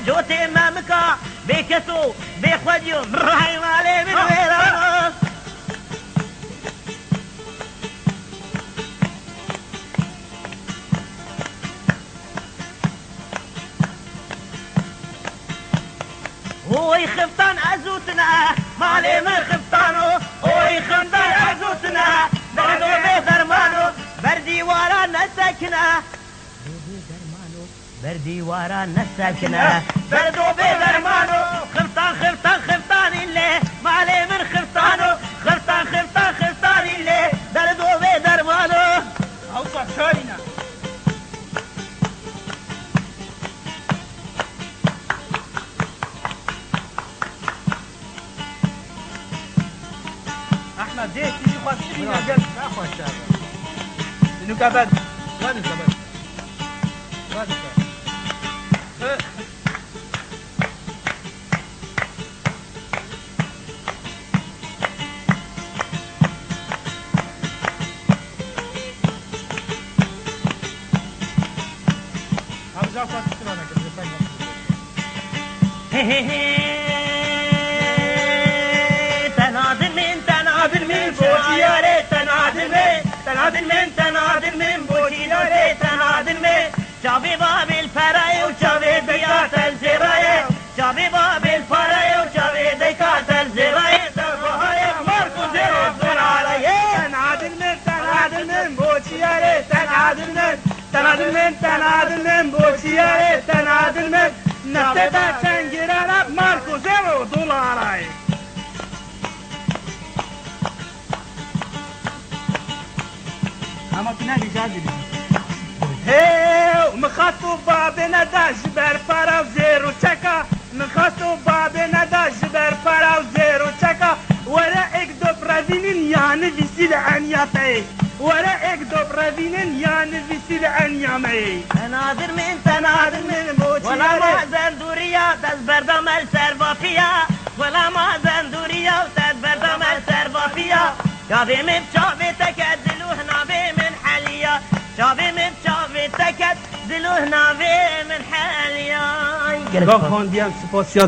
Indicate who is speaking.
Speaker 1: جوتي مامكا بكسو بخديو براي مالي من ويرانو هوي خفتان ازوتنا مالي من خفتانو هوي خفتان ازوتنا دردو بيدرمانو بردي وارا نسكنا بردي وارا نسكنا بردو بيدرمانو خفتان خفتان خفتان اللي مالي من خفتانو خفتان خفتان خفتان اللي دردو بيدرمانو
Speaker 2: اوصل شارينا احمد ديت تيجي خاصني من قبل ما اخوان شارع انه قبل غادي قبل غادي
Speaker 1: تنادل من بوشياري تنادل من بوشياري تنادل من شابي باب الفراي وشابي ديات الزراي شابي باب الفراي وشابي ديات الزراي تربهاي ماركو زيرو زر علي
Speaker 2: تنادل من بوشياري تنادل من بوشياري تنادل من نفتتا تنجرانا ماركو زيرو دولاري اما كنا بجازي هيو مخاطو بابنا دا جبر فرا وزيرو تشكا مخاطو بابنا دا جبر فرا وزيرو تشكا ولا اكدو برافينين يعني في عنياتي ولا اكدو برافينين يعني في عنيامي
Speaker 1: تنادل من
Speaker 2: موتي
Speaker 1: ولا ما زندوريا تزبردم السربافيا ولا ما زندوريا وتزبردم السربافيا شابي من شابي تكدلوه نابي من حاليا شابي من شابي تكدلوه نابي من حاليا
Speaker 2: گاه خواندیم سپاسیات